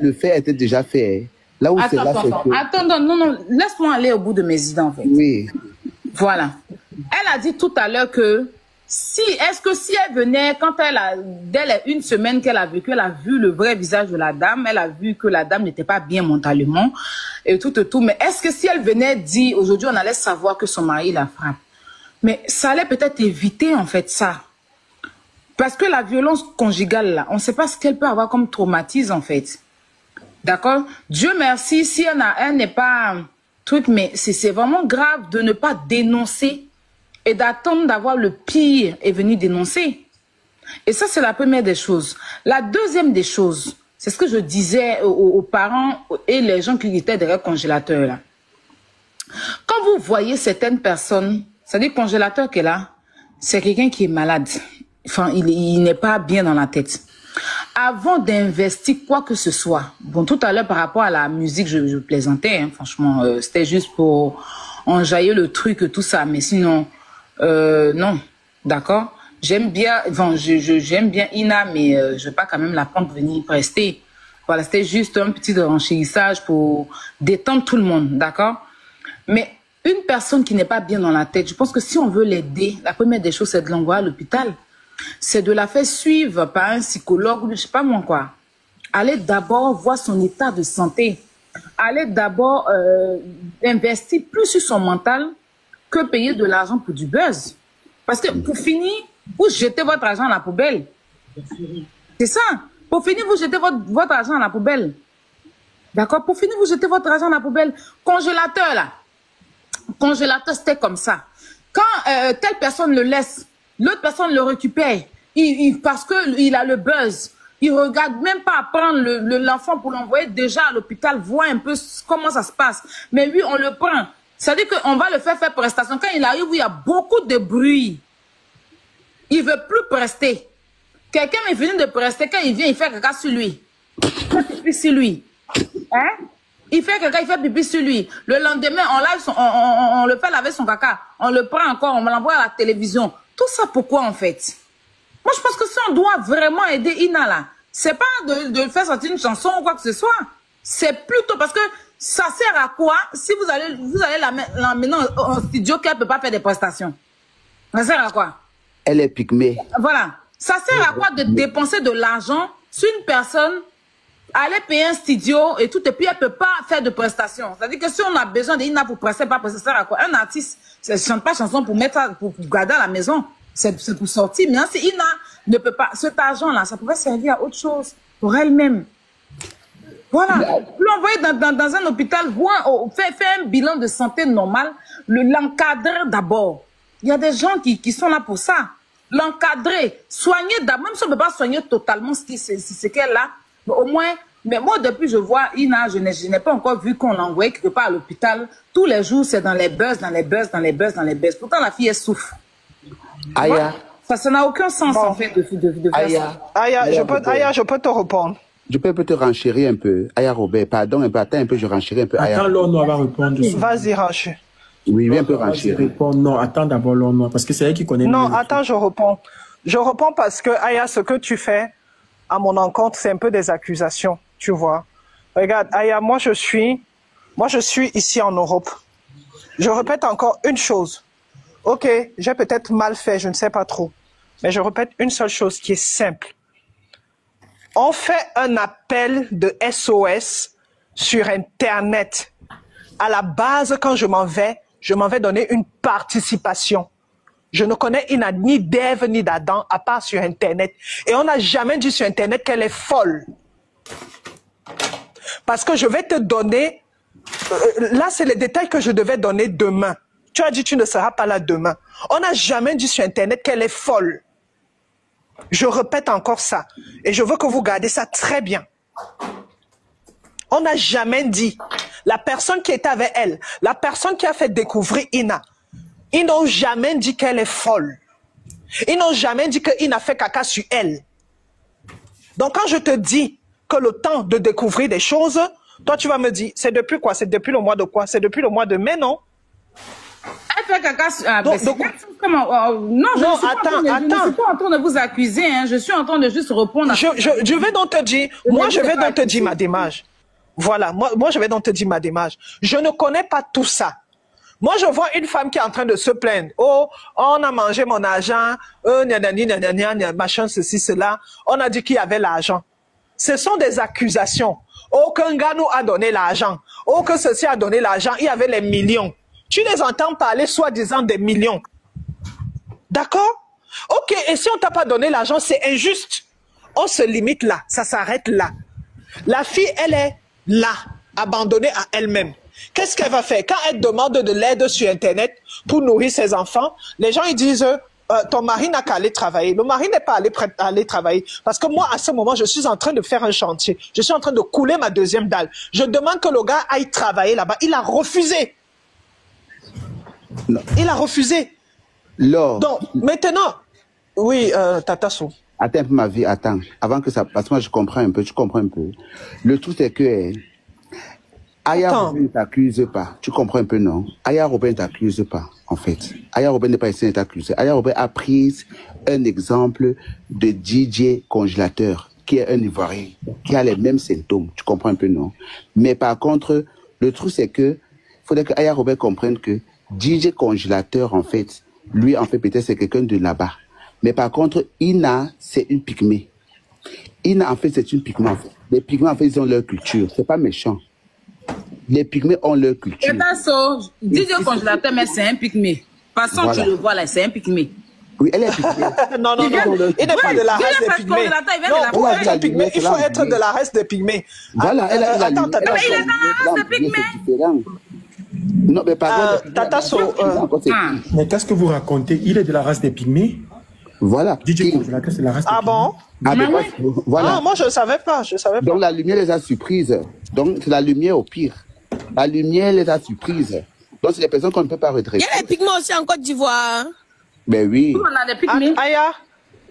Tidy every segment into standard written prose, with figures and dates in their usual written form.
Le fait était déjà fait. Là où c'est là, c'est que... Attends, non, laisse-moi aller au bout de mes idées, en fait. Oui. Voilà. Elle a dit tout à l'heure que est-ce que si elle venait, dès les 1 semaine qu'elle a vécu, elle a vu le vrai visage de la dame, elle a vu que la dame n'était pas bien mentalement, et tout, mais est-ce que si elle venait dire, aujourd'hui on allait savoir que son mari la frappe, mais ça allait peut-être éviter en fait ça. Parce que la violence conjugale là, on ne sait pas ce qu'elle peut avoir comme traumatisme en fait. D'accord? Dieu merci, si elle n'est pas truc, mais c'est vraiment grave de ne pas dénoncer et d'attendre d'avoir le pire et venir dénoncer. Et ça, c'est la première des choses. La deuxième des choses, c'est ce que je disais aux parents et les gens qui étaient derrière le congélateur là. Quand vous voyez certaines personnes, c'est-à-dire le congélateur qui est là, c'est quelqu'un qui est malade. Enfin, il n'est pas bien dans la tête. Avant d'investir quoi que ce soit, bon, tout à l'heure par rapport à la musique, je plaisantais, hein, franchement, c'était juste pour enjailler le truc et tout ça, mais sinon, non, d'accord. J'aime bien, enfin, j'aime bien Ina, mais je vais pas quand même la prendre venir prester. Voilà, c'était juste un petit renchérissage pour détendre tout le monde, d'accord. Mais une personne qui n'est pas bien dans la tête, je pense que si on veut l'aider, la première des choses, c'est de l'envoyer à l'hôpital. C'est de la faire suivre par un psychologue ou je sais pas moi quoi. Allez d'abord voir son état de santé. Allez d'abord investir plus sur son mental que payer de l'argent pour du buzz. Parce que pour finir, vous jetez votre argent à la poubelle. C'est ça. Pour finir, vous jetez votre argent à la poubelle. D'accord? Pour finir, vous jetez votre argent à la poubelle. Congélateur là. Congélateur, c'était comme ça. Quand telle personne le laisse, l'autre personne le récupère parce qu'il a le buzz. Il ne regarde même pas à prendre l'enfant pour l'envoyer déjà à l'hôpital, voir un peu comment ça se passe. Mais lui, on le prend. C'est-à-dire qu'on va le faire prestation. Quand il arrive, il y a beaucoup de bruit. Il ne veut plus prester. Quelqu'un est venu de prester. Quand il vient, il fait caca sur lui. Il fait pipi sur lui. Hein? Il fait caca, il fait pipi sur lui. Le lendemain, on le fait laver son caca. On le prend encore, on l'envoie à la télévision. Tout ça pourquoi en fait? Moi je pense que si on doit vraiment aider Ina là, c'est pas de faire sortir une chanson ou quoi que ce soit. C'est plutôt parce que ça sert à quoi si vous allez l'emmener en studio qu'elle peut pas faire des prestations? Ça sert à quoi? Elle est pygmée. Voilà. Ça sert à quoi de dépenser de l'argent sur une personne, aller payer un studio et tout, et puis elle peut pas faire de prestations. C'est-à-dire que si on a besoin d'Ina pour prester, pas prester, ça sert à quoi? Un artiste ne chante pas chanson pour garder à la maison. C'est pour sortir. Mais si Ina ne peut pas, cet argent-là, ça pourrait servir à autre chose pour elle-même. Voilà. Vous l'envoyer dans un hôpital, faire un bilan de santé normal, l'encadrer d'abord. Il y a des gens qui sont là pour ça. L'encadrer, soigner d'abord, même si on ne peut pas soigner totalement ce qu'elle a, mais au moins, mais moi depuis je vois Ina, je n'ai pas encore vu qu'on l'envoie quelque part à l'hôpital. Tous les jours, c'est dans les buzz. Pourtant, la fille, elle souffre. Aya. Ça n'a aucun sens en fait de faire ça. Aya, je peux te répondre. Je peux te renchérir un peu. Aya Robert, pardon un peu, attends un peu, je renchéris un peu. Attends, l'ONU va répondre. Vas-y, renchérir. Oui, un peu renchérir. Non, attends d'abord l'ONU, parce que c'est elle qui connaît. Non, attends, je réponds. Je réponds parce que, Aya, ce que tu fais à mon encontre, c'est un peu des accusations, tu vois. Regarde, Aya, moi je suis ici en Europe. Je répète encore une chose. Ok, j'ai peut-être mal fait, je ne sais pas trop. Mais je répète une seule chose qui est simple. On fait un appel de SOS sur Internet. À la base, quand je m'en vais donner une participation. Je ne connais Ina ni d'Ève ni d'Adam à part sur Internet. Et on n'a jamais dit sur Internet qu'elle est folle. Parce que je vais te donner... là, c'est les détails que je devais donner demain. Tu as dit tu ne seras pas là demain. On n'a jamais dit sur Internet qu'elle est folle. Je répète encore ça. Et je veux que vous gardez ça très bien. On n'a jamais dit. La personne qui était avec elle, la personne qui a fait découvrir Ina, ils n'ont jamais dit qu'elle est folle. Ils n'ont jamais dit que Ina fait caca sur elle. Donc quand je te dis que le temps de découvrir des choses, toi tu vas me dire, c'est depuis quoi? C'est depuis le mois de quoi? C'est depuis le mois de mai, non? Elle fait fait caca. Non, Non, je ne suis pas en train de vous accuser. Hein. Je suis en train de juste répondre. Je vais donc te dire, moi je vais donc te dire ma démarche. Voilà, moi je vais donc te dire ma démarche. Je ne connais pas tout ça. Moi, je vois une femme qui est en train de se plaindre. Oh, on a mangé mon argent, machin, ceci, cela. On a dit qu'il y avait l'argent. Ce sont des accusations. Oh, qu'un gars nous a donné l'argent. Oh, que ceci a donné l'argent. Il y avait les millions. Tu les entends parler soi-disant des millions. D'accord? Ok, et si on t'a pas donné l'argent, c'est injuste. On se limite là. Ça s'arrête là. La fille, elle est là, abandonnée à elle-même. Qu'est-ce qu'elle va faire? Quand elle demande de l'aide sur Internet pour nourrir ses enfants, les gens ils disent ton mari n'a qu'à aller travailler. Le mari n'est pas allé travailler. Parce que moi, à ce moment, je suis en train de faire un chantier. Je suis en train de couler ma deuxième dalle. Je demande que le gars aille travailler là-bas. Il a refusé. Non. Il a refusé. Laure. Donc, maintenant, oui, Tata Sou. Attends un peu ma vie, attends. Avant que ça, parce que moi je comprends un peu, tu comprends un peu. Le truc c'est que Aya Robin ne t'accuse pas. Tu comprends un peu, non? Aya Robin ne t'accuse pas, en fait. Aya Robin n'est pas ici de t'accuser. Aya Robin a pris un exemple de DJ congélateur, qui est un Ivoirien, qui a les mêmes symptômes. Tu comprends un peu, non? Mais par contre, le truc c'est que, faudrait que Aya Robin comprenne que DJ congélateur, en fait, lui, en fait, peut-être c'est quelqu'un de là-bas. Mais par contre, Ina, c'est une pygmée. Ina, en fait, c'est une pygmée. En fait. Les pygmées, en fait, ils ont leur culture. C'est pas méchant. Les pygmées ont leur culture. DJ congélateur, mais c'est un pygmée. Façon, voilà. Tu le vois là, c'est un pygmée. Oui, elle est pygmée. Non. Il n'est pas de la race des pygmées. Non, pour être pygmée, il faut être de la race des pygmées. Voilà, attends, il est dans la race des pygmées. Non, mais par contre... Tata So... Mais qu'est-ce que vous racontez? Il est de la race des pygmées? Voilà. DJ congélateur, c'est la race des pygmées. Ah bon? Ah, mais voilà. Ah, moi, je ne savais pas. Donc, la lumière les a surprises. Donc, c'est la lumière au pire. La lumière les a surprises. Donc, c'est des personnes qu'on ne peut pas redresser. Il y a des pygmées aussi en Côte d'Ivoire. Ben oui. On a des pygmées. Aya.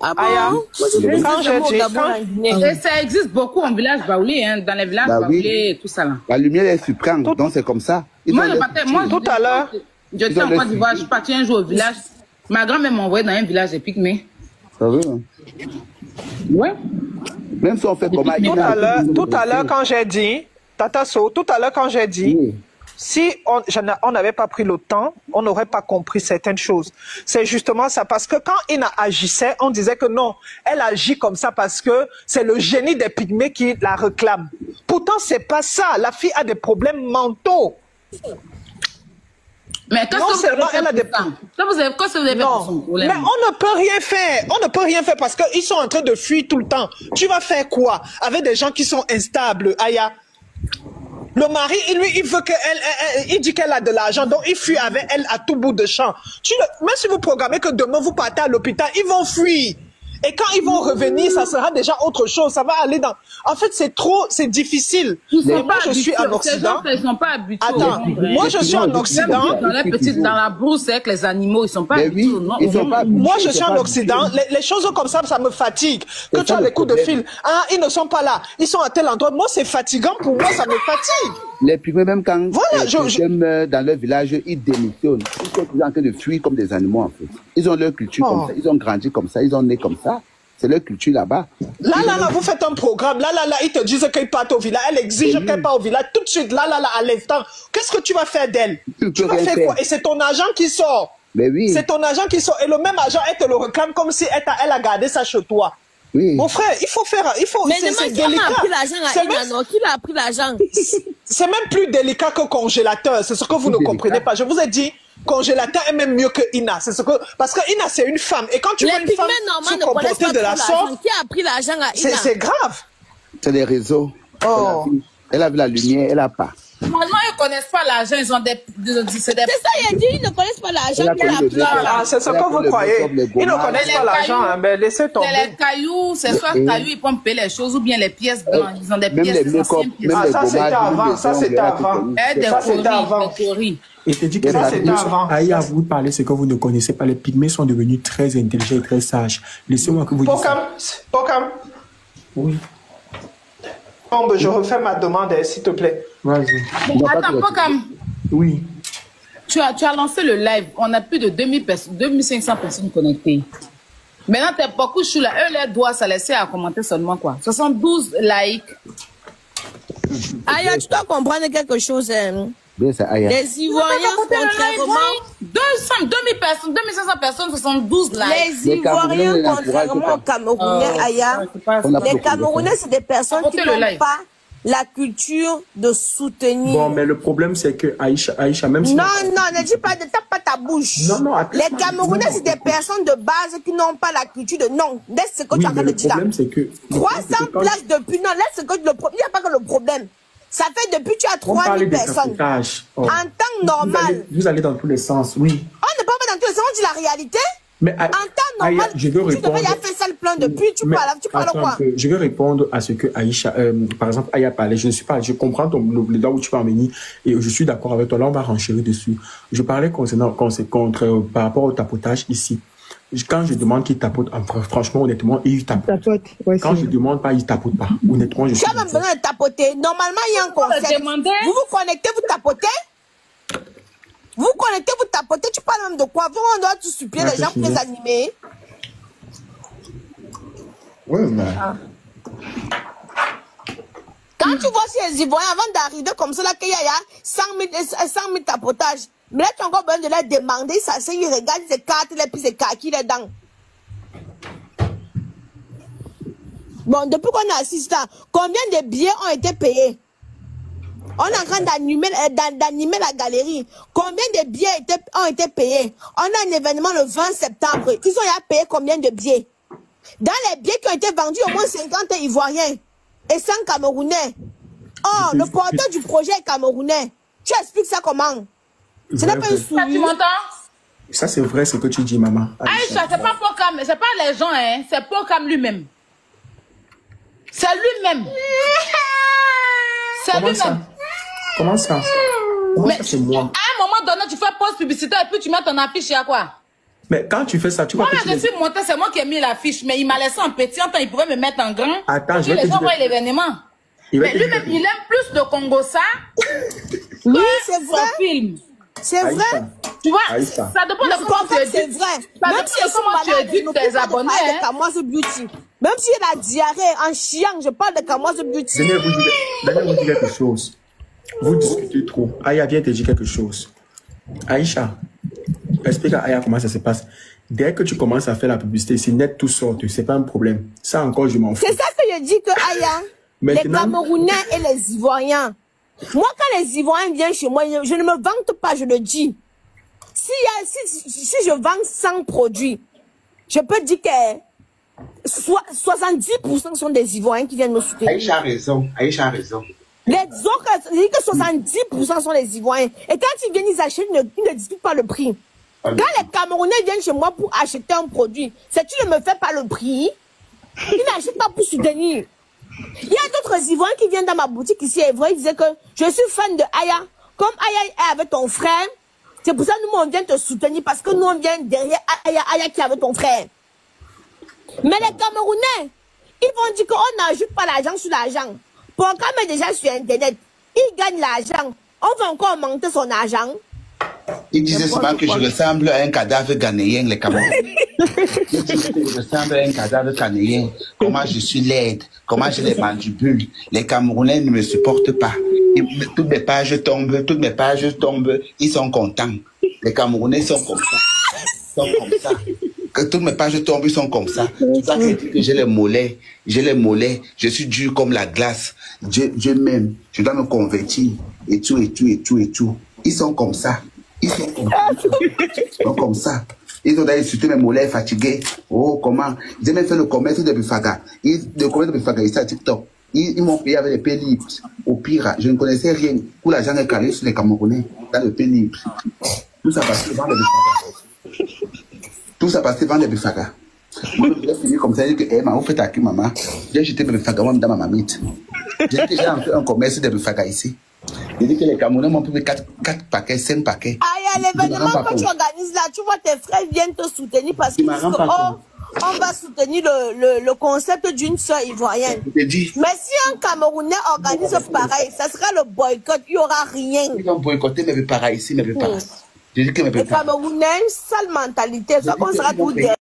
Ah bon? Aya. Quand je dis... Et ça existe beaucoup en village baoulé, hein, dans les villages baoulés et tout ça là. La lumière les surprend. Donc, c'est comme ça. Moi, tout à l'heure... J'étais en Côte d'Ivoire, je suis partie un jour au village. Ma grand-mère m'a envoyé dans un village de pygmées. Ça veut, hein? Ouais. Même si on fait comme tout à l'heure, quand j'ai dit, Tata So, tout à l'heure, quand j'ai dit, oui. Si on n'avait pas pris le temps, on n'aurait pas compris certaines choses. C'est justement ça, parce que quand Ina agissait, on disait que non, elle agit comme ça parce que c'est le génie des pygmées qui la réclame. Pourtant, c'est pas ça. La fille a des problèmes mentaux. Mais qu'est-ce que vous avez fait pour son problème? Mais on ne peut rien faire. On ne peut rien faire parce qu'ils sont en train de fuir tout le temps. Tu vas faire quoi avec des gens qui sont instables, Aya? Le mari, lui, il veut il dit qu'elle a de l'argent, donc il fuit avec elle à tout bout de champ. Même si vous programmez que demain vous partez à l'hôpital, ils vont fuir. Et quand ils vont revenir, ça sera déjà autre chose. Ça va aller dans... En fait, c'est difficile. Moi, je suis en Occident. Ils sont pas habitués. Attends, moi, je suis en Occident. Dans la brousse avec les animaux, ils sont pas habitués. Moi, je suis en Occident. Les choses comme ça me fatigue. Que tu as les coups de fil. Ah, ils ne sont pas là. Ils sont à tel endroit. Moi, c'est fatigant pour moi. Ça me fatigue. Les pygmées, même quand voilà, meurent dans leur village, ils démissionnent. Ils sont toujours en train de fuir comme des animaux, en fait. Ils ont leur culture comme ça. Ils ont grandi comme ça. Ils ont né comme ça. C'est leur culture là-bas. Là, vous faites un programme. Là, ils te disent qu'ils partent au village. Elle exige qu'elle parte au village. Tout de suite, là, à l'instant. Qu'est-ce que tu vas faire d'elle? Tu vas faire quoi? Et c'est ton argent qui sort. Mais oui. C'est ton argent qui sort. Et le même argent, elle te le réclame comme si elle a gardé ça chez toi. Oui. Mon frère, il faut faire... Mais c'est délicat. Qui a pris l'argent à Ina, qui a pris l'argent? C'est même plus délicat que congélateur. C'est ce que vous ne comprenez pas. Je vous ai dit, congélateur est même mieux que Ina. Parce que Ina, c'est une femme. Et quand tu vois une femme se comporter de la sorte... Qui a pris l'argent à Ina? C'est grave. C'est les réseaux. Oh. Elle a vu la lumière, elle n'a pas. Normalement, ils ne connaissent pas l'argent, ils ont C'est ça, il a dit, ils ne connaissent pas l'argent. C'est ce que vous croyez. Ils ne connaissent pas l'argent, mais laissez tomber. C'est les cailloux, c'est soit cailloux, ils pompent les choses, ou bien les pièces blanches. Ils ont des pièces, des anciennes pièces. Ça, c'était avant. Ça, c'était avant. Et te dis que Aya, vous parlez ce que vous ne connaissez pas. Les pygmées sont devenus très intelligents et très sages. Laissez-moi que vous disiez. Pokam. Oui. Je refais ma demande, s'il te plaît. Vas-y. Attends, Pokam. Oui. Tu as lancé le live. On a plus de 2500 personnes connectées. Maintenant, t'es beaucoup chou là. Eux, les doigts, ça laissait à commenter seulement quoi. 72 likes. Aya, tu dois comprendre quelque chose. Hein. Bien, ça, Aya. Les Ivoiriens, contrairement... 2000 personnes, 2500 personnes, 72 likes. Les Ivoiriens, contrairement aux Camerounais, Aya, les Camerounais, c'est des personnes qui n'ont pas la culture de soutenir. Bon, mais le problème, c'est que Aïcha, même si... Non, ne dis pas, ne tape pas ta bouche. Non, attends. Les Camerounais, c'est des personnes de base qui n'ont pas la culture de... Non, laisse ce que tu es en train de dire là. Le problème, c'est que... 300 places depuis... Non, laisse ce que le problème... Il n'y a pas que le problème. Ça fait depuis tu as 3000 personnes. En temps normal. Vous allez dans tous les sens, oui. On ne parle pas dans tous les sens, on dit la réalité. Mais en temps normal, je veux répondre. Tu devrais fait ça le plan depuis, tu parles quoi? Je veux répondre à ce que Aïcha, par exemple, Aya parlait. Je comprends le temps où tu vas en venir et je suis d'accord avec toi. Là, on va renchérir dessus. Je parlais par rapport au tapotage ici. Quand je demande qu'il tapote, franchement, honnêtement, il tapote. Ouais, quand je demande pas, il tapote pas. Honnêtement, je suis. Tu as même besoin de tapoter. Normalement, il y a un concept. Vous vous connectez, vous tapotez. Vous connectez, vous tapotez. Tu parles même de quoi? Vraiment, on doit tous supplier les gens pour les animer. Oui, mais... Quand tu vois si les Ivoiriens, avant d'arriver comme ça, là, qu'il y a 100 000 tapotages. Mais là, tu as encore besoin de leur demander, ça, c'est, ils regardent ces cartes, les puis ces kaki, les dents. Bon, depuis qu'on est assis là, combien de billets ont été payés? On est en train d'animer la galerie. Combien de billets ont été payés? On a un événement le 20 septembre. Ils ont payé combien de billets? Dans les billets qui ont été vendus, au moins 50 Ivoiriens et 100 Camerounais. Oh, le porteur du projet est Camerounais. Tu expliques ça comment? Ce n'est pas une souris. Tu m'entends? Ça, c'est vrai ce que tu dis, maman. Aïcha, c'est pas Pokam, c'est pas les gens, hein. C'est Pokam lui-même. C'est lui-même. C'est lui-même. Comment ça? Comment ça, c'est moi? À un moment donné, tu fais pause publicitaire et puis tu mets ton affiche à quoi? Mais quand tu fais ça, tu vois que je suis montée, c'est moi qui ai mis l'affiche, mais il m'a laissé en petit. En temps, il pouvait me mettre en grand. Attends, je vais te dire. Les gens voient l'événement. Mais lui-même, il aime plus de Congo ça. Oui, c'est vrai. Film. C'est vrai. Tu vois, ça dépend de comment tu c'est vrai. Même si comment tu éduques tes abonnés. Même si il a diarrhée en chiant, je parle de Kamoise Beauty. Daniel, vous dites quelque chose. Vous discutez trop. Aya, viens te dire quelque chose. Aïcha, explique à Aya comment ça se passe. Dès que tu commences à faire la publicité, c'est net tout sort, c'est pas un problème. Ça encore, je m'en fous. C'est ça que je dis que Aya, les Camerounais et les Ivoiriens. Moi, quand les Ivoiriens viennent chez moi, je ne me vante pas, je le dis. Si je vends 100 produits, je peux dire que 70% sont des Ivoiriens qui viennent me soutenir. Aïcha a raison. Aïcha a raison. Les autres, je dis que 70% sont des Ivoiriens. Et quand ils viennent, ils achètent, ils ne discutent pas le prix. Quand les Camerounais viennent chez moi pour acheter un produit, c'est tu ne me fais pas le prix, ils n'achètent pas pour soutenir. Il y a d'autres Ivoiriens qui viennent dans ma boutique ici à Évry, ils disaient que je suis fan de Aya. Comme Aya est avec ton frère, c'est pour ça que nous, on vient te soutenir parce que nous, on vient derrière Aya qui est avec ton frère. Mais les Camerounais, ils vont dire qu'on n'ajoute pas l'argent sur l'argent. Pourquoi mais déjà sur Internet, ils gagnent l'argent. On va encore augmenter son argent. Il disait souvent que je ressemble à un cadavre ghanéen, les Camerounais. Il disait que je ressemble à un cadavre ghanéen. Comment je suis laide, comment j'ai les mandibules. Les Camerounais ne me supportent pas. Toutes mes pages tombent, ils sont contents. Les Camerounais sont comme ça. Que toutes mes pages tombent, ils sont comme ça. Tu vois que j'ai les mollets, je suis dur comme la glace. Dieu m'aime, je dois me convertir, et tout. Ils sont comme ça. Ils sont comme ça. Ils ont d'ailleurs insulté mes mollets fatigués. Oh, comment? J'ai même fait le commerce de Bifaga. Le commerce de Bifaga, ici à TikTok. Ils m'ont payé avec les pays libres. Au pire, je ne connaissais rien. Où l'argent est calé sur les Camerounais, dans le pays libre. Tout ça passe devant les Bifaga. Tout ça passe devant les Bifaga. Moi, je voulais finir comme ça. J'ai dit que, eh, maman, vous faites à qui, maman? J'ai jeté mes Bifaga, moi, dans ma mamite. J'ai déjà fait un commerce de Bifaga ici. J'ai dit que les Camerounais m'ont payé 4 paquets, 5 paquets. Ah, l'événement que tu organises là, tu vois tes frères viennent te soutenir parce qu'ils disent que, on va soutenir le concept d'une sœur ivoirienne. Mais si un Camerounais organise pareil, ça sera le boycott, il n'y aura rien. Ils vont boycotter, mais pas ici, mais pas là. J'ai dit que mes Les Camerounais, sale mentalité. Ça qu'on sera tout derrière.